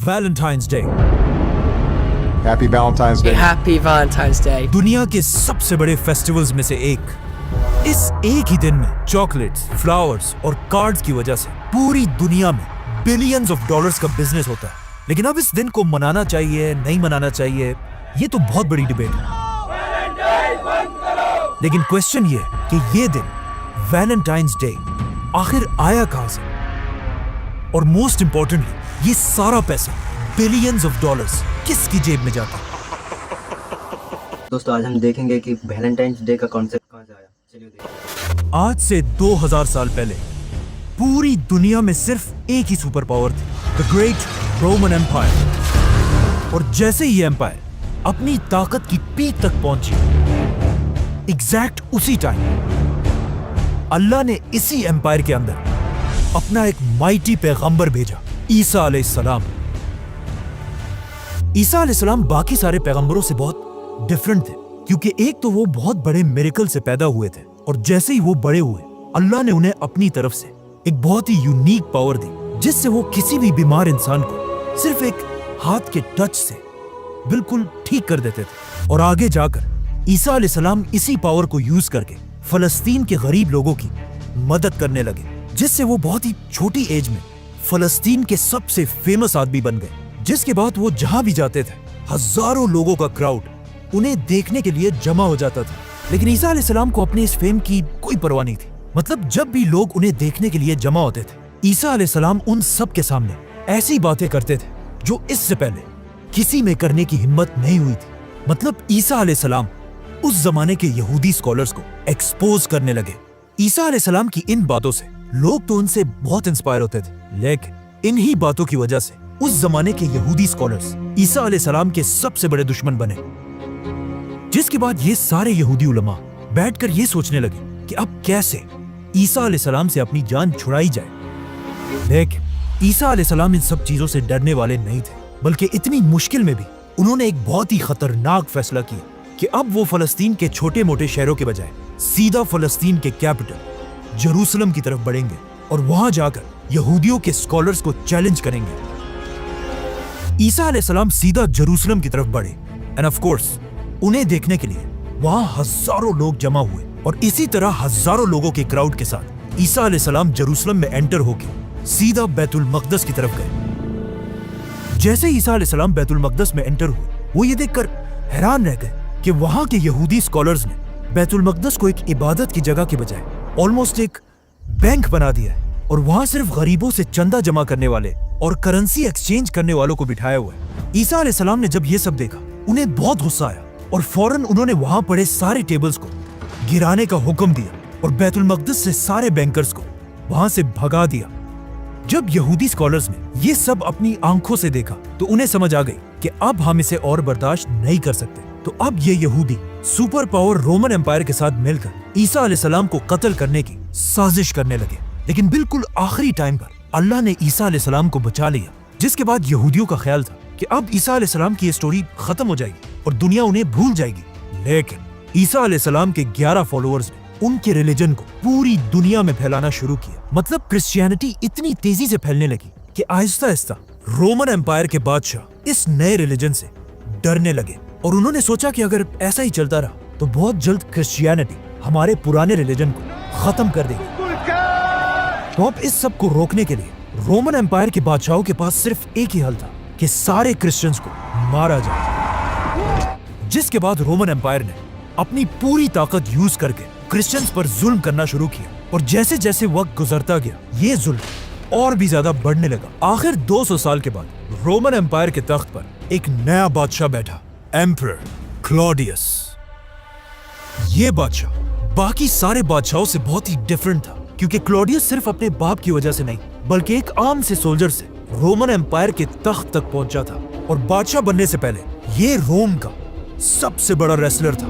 Valentine's day. Happy Valentine's Day. Happy Valentine's Day. दुनिया के सबसे बड़े फेस्टिवल्स में से एक। इस एक ही दिन में चॉकलेट्स, फ्लावर्स और कार्ड्स की वजह से पूरी दुनिया में बिलियंस ऑफ डॉलर्स का बिजनेस होता है। लेकिन अब इस दिन को मनाना चाहिए, नहीं मनाना चाहिए, ये तो बहुत बड़ी डिबेट है। लेकिन क्वेश्चन ये कि ये दिन वैलेंटाइंस डे आखिर आया कहां से? और मोस्ट इंपॉर्टेंटली ये सारा पैसा बिलियंस ऑफ डॉलर्स किसकी जेब में जाता है? दोस्तों आज हम देखेंगे कि वैलेंटाइंस डे का कॉन्सेप्ट कहां से आया। चलिए देखते हैं। आज से 2000 साल पहले पूरी दुनिया में सिर्फ एक ही सुपर पावर थी, द ग्रेट रोमन एम्पायर। और जैसे ही एम्पायर अपनी ताकत की पीक तक पहुंची, एग्जैक्ट उसी टाइम अल्लाह ने इसी एम्पायर के अंदर अपना एक माइटी पैगंबर भेजा, ईसा अलैहिस्सलाम। ईसा अलैहिस्सलाम बाकी सारे पैगंबरों से बहुत डिफरेंट थे, क्योंकि एक तो वो बहुत बड़े मिरेकल से पैदा हुए थे, और जैसे ही वो बड़े हुए अल्लाह ने उन्हें अपनी तरफ से एक बहुत ही यूनिक पावर दी, जिससे वो किसी भी बीमार इंसान को सिर्फ एक हाथ के टच से बिल्कुल ठीक कर देते थे। और आगे जाकर ईसा अलैहिस्सलाम इसी पावर को यूज करके फलस्तीन के गरीब लोगों की मदद करने लगे, जिससे वो बहुत ही छोटी एज में फलस्तीन के सबसे फेमस आदमी बन गए। जिसके बाद वो जहां भी जाते थे हजारों लोगों का क्राउड उन्हें देखने के लिए जमा हो जाता था। लेकिन ईसा अलैहिस्सलाम को अपने इस फेम की कोई परवाह नहीं थी। मतलब जब भी लोग उन्हें देखने के लिए जमा होते थे, ईसा अलैहिस्सलाम उन सब के सामने ऐसी बातें करते थे जो इससे पहले किसी में करने की हिम्मत नहीं हुई थी। मतलब ईसा अलैहिस्सलाम उस जमाने के यहूदी स्कॉलर्स को एक्सपोज करने लगे। ईसा अलैहिस्सलाम की इन बातों से लोग तो उनसे बहुत इंस्पायर होते थे, लेकिन इन्हीं बातों की वजह से उस जमाने के यहूदी स्कॉलर्स ईसा अलैहिस्सलाम के सबसे बड़े दुश्मन बने। जिसके बाद ये सारे यहूदी उलमा बैठकर ये सोचने लगे कि अब कैसे ईसा अलैहिस्सलाम से अपनी जान छुड़ाई जाए। लेकिन ईसा अलैहिस्सलाम इन सब चीजों से डरने वाले नहीं थे, बल्कि इतनी मुश्किल में भी उन्होंने एक बहुत ही खतरनाक फैसला किया कि अब वो फलस्तीन के छोटे मोटे शहरों के बजाय सीधा फलस्तीन के कैपिटल जेरूसलम की तरफ बढ़ेंगे और वहां जाकर यहूदियों के स्कॉलर्स को चैलेंज करेंगे। ईसा अलैहिस्सलाम सीधा जेरूसलम की तरफ बढ़े एंड ऑफ कोर्स उन्हें देखने के लिए वहां हजारों लोग जमा हुए। और इसी तरह हजारों लोगों के क्राउड के साथ ईसा अलैहिस्सलाम जेरूसलम में एंटर होकर सीधा बैतुल मक़दस की तरफ गए। जैसे ईसा अलैहिस्सलाम बैतुल मक़दस में एंटर हुए, वो ये देखकर हैरान रह गए कि वहां के यहूदी स्कॉलर्स ने बैतुल मक़दस को एक इबादत की जगह के बजाय ऑलमोस्ट एक बैंक बना दिया है, और वहां सिर्फ गरीबों से चंदा जमा करने वाले और करेंसी एक्सचेंज करने वालों को बिठाया हुआ है। ईसा अलैहिस्सलाम ने जब ये सब देखा, उन्हें बहुत गुस्सा आया और फौरन उन्होंने वहां पड़े सारे टेबल्स को गिराने का हुक्म दिया और बैतुल मक़दस से सारे बैंकर्स को वहां से भगा दिया। जब यहूदी स्कॉलर्स ने ये सब अपनी आंखों से देखा तो उन्हें समझ आ गई कि अब हम इसे और बर्दाश्त नहीं कर सकते। तो अब ये यहूदी सुपर पावर रोमन एम्पायर के साथ मिलकर ईसा अलैहिस्सलाम को कत्ल करने की साजिश करने लगे। लेकिन बिल्कुल आखिरी टाइम पर अल्लाह ने ईसा अलैहिस्सलाम को बचा लिया, जिसके बाद यहूदियों का ख्याल था कि अब ईसा अलैहिस्सलाम की ये स्टोरी खत्म हो जाएगी और दुनिया उन्हें भूल जाएगी। लेकिन ईसा अलैहिस्सलाम के 11 फॉलोअर्स ने उनके रिलीजन को पूरी दुनिया में फैलाना शुरू किया। मतलब क्रिश्चियनिटी इतनी तेजी से फैलने लगी कि आहिस्ता आहिस्ता रोमन एम्पायर के बादशाह इस नए रिलीजन से डरने लगे, और उन्होंने सोचा कि अगर ऐसा ही चलता रहा तो बहुत जल्द क्रिश्चियनिटी हमारे पुराने रिलीजन को खत्म कर देगी। तो अब इस सब को रोकने के लिए रोमन एम्पायर के बादशाहों के पास सिर्फ एक ही हल था कि सारे क्रिश्चियंस को मारा जाए। जिसके बाद रोमन एम्पायर ने अपनी पूरी ताकत यूज करके क्रिश्चियंस पर जुल्म करना शुरू किया, और जैसे जैसे वक्त गुजरता गया ये जुल्म और भी ज्यादा बढ़ने लगा। आखिर 200 साल के बाद रोमन एम्पायर के तख्त पर एक नया बादशाह बैठा, एम्परर क्लॉडियस। ये बादशाह बाकी सारे बादशाहों से बहुत ही डिफरेंट था, क्योंकि क्लॉडियस सिर्फ अपने बाप की वजह से नहीं बल्कि एक आम से सोल्जर से रोमन एम्पायर के तख्त तक पहुंचा था, और बादशाह बनने से पहले ये रोम का सबसे बड़ा रेसलर था।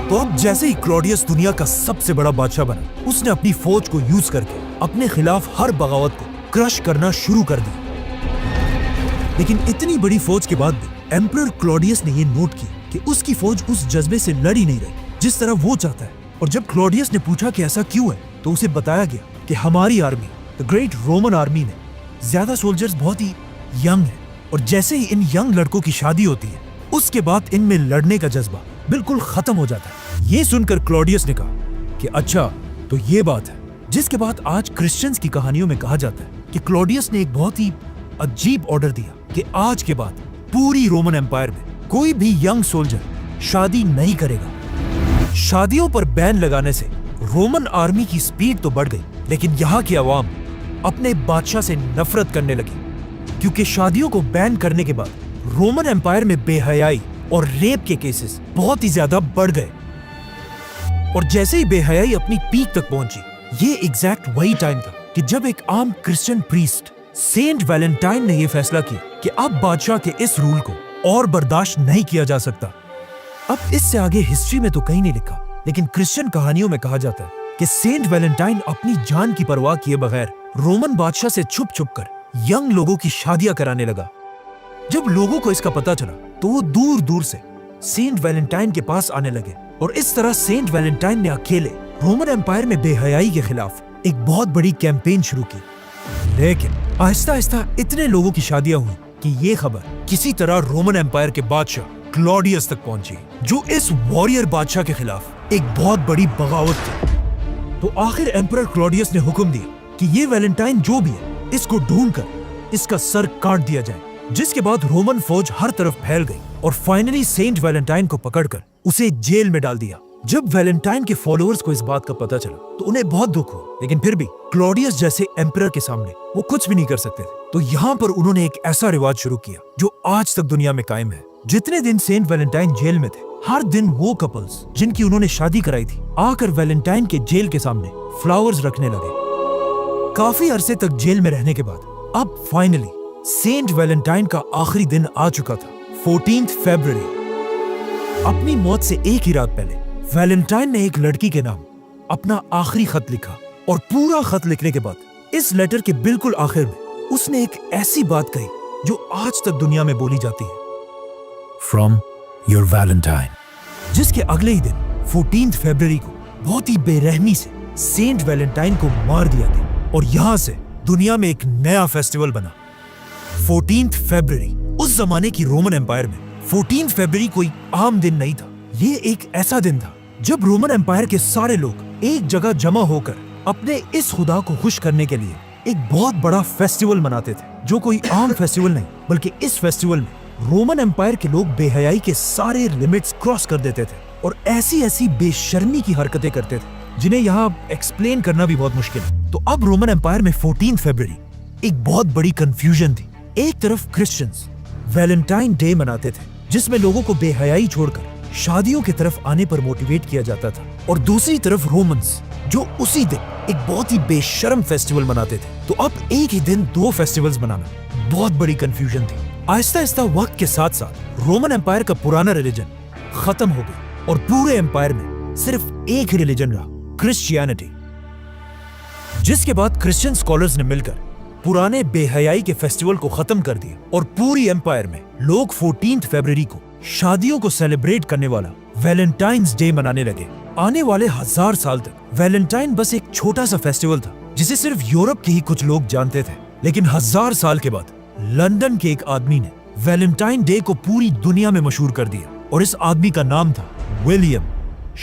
तो अब जैसे ही क्लॉडियस दुनिया का सबसे बड़ा बादशाह बना, उसने अपनी फौज को यूज करके अपने खिलाफ हर बगावत को क्रश करना शुरू कर दिया। लेकिन इतनी बड़ी फौज के बाद भी एम्परर क्लॉडियस ने यह नोट किया कि उसकी फौज उस जज्बे से लड़ ही नहीं रही जिस तरह वो चाहता है। और जब क्लॉडियस ने पूछा कि ऐसा क्यों है, तो उसे बताया गया कि हमारी army, the great Roman army ने ज्यादा सोल्जर्स बहुत ही यंग हैं और जैसे ही इन यंग लड़कों की शादी होती है उसके बाद इनमें लड़ने का जज्बा बिल्कुल खत्म हो जाता है। ये सुनकर क्लॉडियस ने कहा कि अच्छा तो ये बात है, जिसके बाद आज क्रिश्चियंस की कहानियों में कहा जाता है कि क्लॉडियस ने एक बहुत ही अजीब ऑर्डर दिया कि आज के बाद पूरी रोमन एम्पायर में कोई भी यंग सोल्जर शादी नहीं करेगा। शादियों पर बैन लगाने से रोमन आर्मी की स्पीड तो बढ़ गई, लेकिन यहाँ की आवाम अपने बादशाह से नफरत करने लगी क्योंकि शादियों को बैन करने के बाद रोमन एम्पायर में बेहयाई और रेप के केसेस बहुत ही ज्यादा बढ़ गए। और जैसे ही बेहयाई अपनी पीक तक पहुंची, ये एग्जैक्ट वही टाइम था कि जब एक आम क्रिश्चियन प्रीस्ट सेंट वैलेंटाइन ने यह फैसला किया कि अब बादशाह के इस रूल को और बर्दाश्त नहीं किया जा सकता। अब इससे आगे हिस्ट्री में तो कहीं नहीं लिखा, लेकिन क्रिश्चियन कहानियों में कहा जाता है कि सेंट वैलेंटाइन अपनी जान की परवाह किए बगैर रोमन बादशाह से छुप छुप कर यंग लोगों की शादियां कराने लगा। जब लोगों को इसका पता चला तो वो दूर दूर से सेंट वैलेंटाइन के पास आने लगे और इस तरह सेंट वैलेंटाइन ने अकेले रोमन एम्पायर में बेहयाई के खिलाफ एक बहुत बड़ी कैंपेन शुरू की। लेकिन आहिस्ता आहिस्ता इतने लोगों की शादियां हुई कि ये खबर किसी तरह रोमन एम्पायर के बादशाह क्लॉडियस तक पहुंची, जो इस वॉरियर बादशाह के खिलाफ एक बहुत बड़ी बगावत थी। तो आखिर एम्परर क्लॉडियस ने हुक्म दिया कि ये वैलेंटाइन जो भी है इसको ढूंढकर इसका सर काट दिया जाए, जिसके बाद रोमन फौज हर तरफ फैल गई और फाइनली सेंट वैलेंटाइन को पकड़कर उसे जेल में डाल दिया। जब वैलेंटाइन के फॉलोअर्स को इस बात का पता चला तो उन्हें बहुत दुख हुआ, लेकिन फिर भी क्लॉडियस जैसे एम्परर के सामने वो कुछ भी नहीं कर सकते थे। तो यहाँ पर उन्होंने एक ऐसा रिवाज शुरू किया जो आज तक दुनिया में कायम है। जितने दिन सेंट वैलेंटाइन जेल में थे, हर दिन वो कपल्स जिनकी उन्होंने शादी कराई थी आकर वैलेंटाइन के जेल के सामने फ्लावर्स रखने लगे। काफी अरसे तक जेल में रहने के बाद अब फाइनली सेंट वैलेंटाइन का आखिरी दिन आ चुका था, 14 फरवरी। अपनी मौत से एक ही रात पहले वैलेंटाइन ने एक लड़की के नाम अपना आखिरी खत लिखा और पूरा खत लिखने के बाद इस लेटर के बिल्कुल आखिर में उसने एक ऐसी बात कही जो आज तक दुनिया में बोली जाती है, फ्रॉम योर वैलेंटाइन। जिसके अगले ही दिन 14 फरवरी को बहुत ही बेरहमी से सेंट वैलेंटाइन को मार दिया गया और यहां से दुनिया में एक नया फेस्टिवल बना। 14 फरवरी उस जमाने की रोमन एम्पायर में 14 फरवरी कोई आम दिन नहीं था। ये एक ऐसा दिन था जब रोमन एम्पायर के सारे लोग एक जगह जमा होकर अपने इस खुदा को खुश करने के लिए एक बहुत बड़ा फेस्टिवल मनाते थे, जो कोई आम फेस्टिवल नहीं बल्कि इस फेस्टिवल में रोमन एम्पायर के लोग बेहयाई के सारे लिमिट्स क्रॉस कर देते थे और ऐसी ऐसी बेशर्मी की हरकतें करते थे जिन्हें यहाँ एक्सप्लेन करना भी बहुत मुश्किल है। तो अब रोमन एम्पायर में 14 फरवरी एक बहुत बड़ी कंफ्यूजन थी। एक तरफ क्रिश्चियंस वैलेंटाइन डे मनाते थे जिसमें लोगों को बेहयाई छोड़कर शादियों की तरफ आने पर मोटिवेट किया जाता था, और दूसरी तरफ रोमन्स जो उसी दिन एक बहुत ही बेशर्म फेस्टिवल मनाते थे। तो अब एक ही दिन दो फेस्टिवल्स मनाना बहुत बड़ी कंफ्यूजन थी। आहिस्ता आहिस्ता वक्त के साथ साथ रोमन एम्पायर का पुराना रिलीजन खत्म हो गया और पूरे एम्पायर में सिर्फ एक ही रिलीजन रहा, क्रिश्चियनिटी। जिसके बाद क्रिश्चियन स्कॉलर्स ने मिलकर पुराने बेहयाई के फेस्टिवल को खत्म कर दिया और पूरी एम्पायर में लोग 14 फरवरी को शादियों को सेलिब्रेट करने वाला वैलेंटाइन्स डे मनाने लगे। आने वाले 1000 साल तक वैलेंटाइन बस एक छोटा सा फेस्टिवल था जिसे सिर्फ यूरोप के ही कुछ लोग जानते थे, लेकिन 1000 साल के बाद लंदन के एक आदमी ने वैलेंटाइन डे को पूरी दुनिया में मशहूर कर दिया और इस आदमी का नाम था William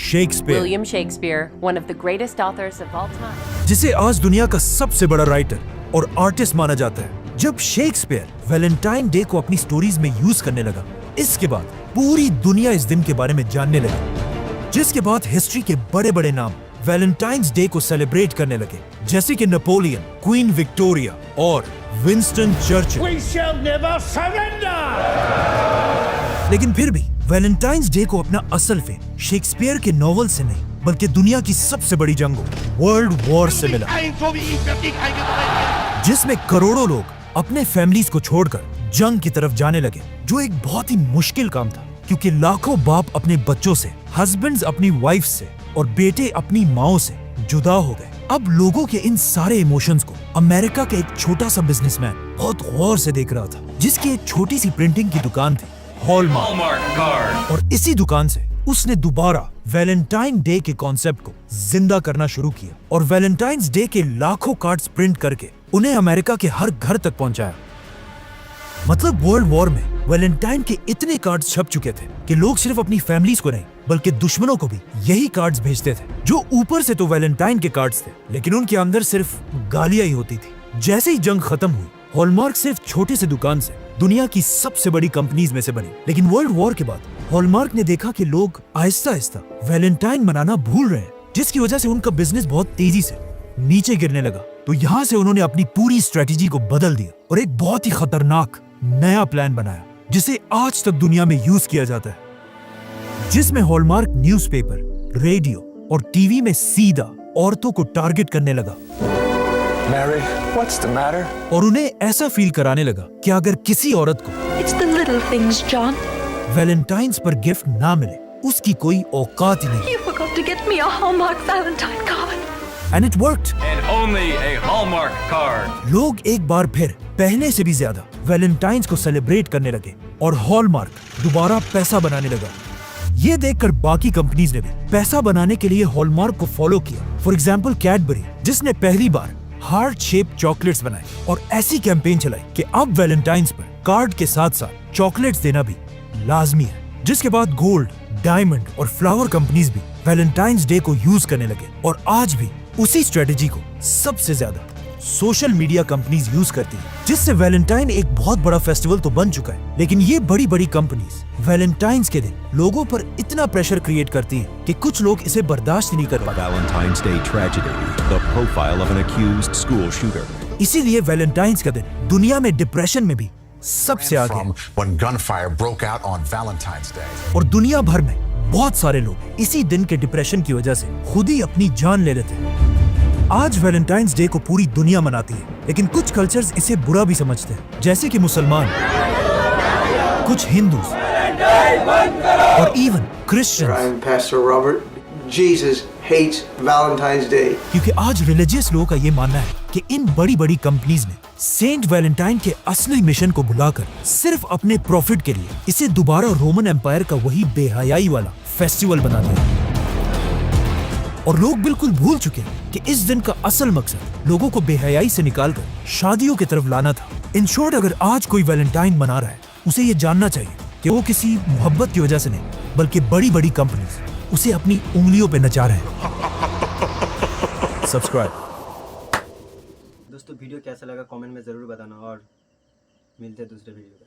Shakespeare. William Shakespeare, one of the greatest authors of all time. जिसे आज दुनिया का सबसे बड़ा राइटर और आर्टिस्ट माना जाता है। जब शेक्सपियर वैलेंटाइन डे को अपनी स्टोरीज में यूज करने लगा, इसके बाद पूरी दुनिया इस दिन के बारे में जानने लगी, जिसके बाद हिस्ट्री के बड़े बड़े नाम वैलेंटाइन्स डे को सेलिब्रेट करने लगे, जैसे कि नेपोलियन, क्वीन विक्टोरिया और Winston Churchill. We shall never surrender! लेकिन फिर भी वैलेंटाइन्स डे को अपना असल फेम शेक्सपियर के नॉवल से नहीं बल्कि दुनिया की सबसे बड़ी जंगों वर्ल्ड वॉर से मिला, जिसमें करोड़ों लोग अपने फैमिलीज को छोड़कर जंग की तरफ जाने लगे, जो एक बहुत ही मुश्किल काम था क्योंकि लाखों बाप अपने बच्चों से, हस्बैंड्स अपनी वाइफ से और बेटे अपनी माओ से जुदा हो गए। अब लोगों के इन सारे इमोशंस को अमेरिका का एक छोटा सा बिजनेसमैन बहुत गौर से देख रहा था, जिसकी एक छोटी सी प्रिंटिंग की दुकान थी, हॉलमार्क। और इसी दुकान से उसने दोबारा वैलेंटाइन डे के कॉन्सेप्ट को जिंदा करना शुरू किया और वैलेंटाइन्स डे के लाखों कार्ड्स प्रिंट करके उन्हें अमेरिका के हर घर तक पहुंचाया। मतलब वर्ल्ड वॉर में वैलेंटाइन के इतने कार्ड्स छप चुके थे कि लोग सिर्फ अपनी फैमिलीज को नहीं बल्कि दुश्मनों को भी यही कार्ड्स भेजते थे, जो ऊपर से तो वैलेंटाइन के कार्ड्स थे लेकिन उनके अंदर सिर्फ गालियां ही होती थी। जैसे ही जंग खत्म हुई, हॉलमार्क सिर्फ छोटे से दुकान से दुनिया की सबसे बड़ी कंपनीज में से बनी। लेकिन वर्ल्ड वॉर के बाद हॉलमार्क ने देखा कि लोग आहिस्ता आहिस्ता वैलेंटाइन मनाना भूल रहे हैं, जिसकी वजह से उनका बिजनेस बहुत तेजी से नीचे गिरने लगा। तो यहाँ से उन्होंने अपनी पूरी स्ट्रेटेजी को बदल दिया और एक बहुत ही खतरनाक नया प्लान बनाया, जिसे आज तक दुनिया में यूज किया जाता है, जिसमें हॉलमार्क न्यूज़पेपर, रेडियो और टीवी में सीधा औरतों को टारगेट करने लगा। Mary, what's the matter? और उन्हें ऐसा फील कराने लगा कि अगर किसी औरत को It's the little things, John. Valentine's पर गिफ्ट ना मिले, उसकी कोई औकात ही नहीं। You forgot to get me a Hallmark Valentine card. And it worked. And only a Hallmark card. लोग एक बार फिर पहले से भी ज्यादा वैलेंटाइंस को सेलिब्रेट करने लगे और हॉलमार्क दोबारा पैसा बनाने लगा। ये देखकर बाकी कंपनीज ने भी पैसा बनाने के लिए हॉलमार्क को फॉलो किया। फॉर एग्जाम्पल कैडबरी, जिसने पहली बार हार्ट शेप चॉकलेट्स बनाए और ऐसी कैंपेन चलाई कि अब वैलेंटाइंस पर कार्ड के साथ साथ चॉकलेट्स देना भी लाजमी है। जिसके बाद गोल्ड, डायमंड और फ्लावर कंपनीज भी वैलेंटाइंस डे को यूज करने लगे और आज भी उसी स्ट्रेटेजी को सबसे ज्यादा सोशल मीडिया कंपनीज यूज करती है, जिससे वैलेंटाइन एक बहुत बड़ा फेस्टिवल तो बन चुका है, लेकिन ये बड़ी बड़ी कंपनीज वैलेंटाइंस के दिन लोगों पर इतना प्रेशर क्रिएट करती है कि कुछ लोग इसे बर्दाश्त नहीं कर पाते। Valentine's Day tragedy, the profile of an accused school shooter. इसीलिए वैलेंटाइंस का दिन दुनिया में डिप्रेशन में भी सबसे आगे From when gunfire broke out on Valentine's Day. और दुनिया भर में बहुत सारे लोग इसी दिन के डिप्रेशन की वजह से खुद ही अपनी जान ले लेते हैं। आज वैलेंटाइंस डे को पूरी दुनिया मनाती है, लेकिन कुछ कल्चर्स इसे बुरा भी समझते हैं, जैसे कि मुसलमान, कुछ हिंदू और even Christians, I'm Pastor Robert. Jesus hates Valentine's Day. क्योंकि आज रिलीजियस लोगों का ये मानना है कि इन बड़ी बड़ी कंपनीज ने सेंट वैलेंटाइन के असली मिशन को भुलाकर सिर्फ अपने प्रॉफिट के लिए इसे दोबारा रोमन एम्पायर का वही बेहयाई वाला फेस्टिवल बना दिया। और लोग बिल्कुल भूल चुके हैं कि इस दिन का असल मकसद लोगों को बेहयाई से निकालकर शादियों की तरफ लाना था। इन शॉर्ट, अगर आज कोई वैलेंटाइन मना रहा है, उसे ये जानना चाहिए कि वो किसी मोहब्बत की वजह से नहीं, बल्कि बड़ी बड़ी कंपनीज उसे अपनी उंगलियों पे नचा रहे हैं। सब्सक्राइब। दोस्तों वीडियो कैसा लगा कमेंट में ज़रूर बताना और मिलते हैं दूसरे वीडियो में।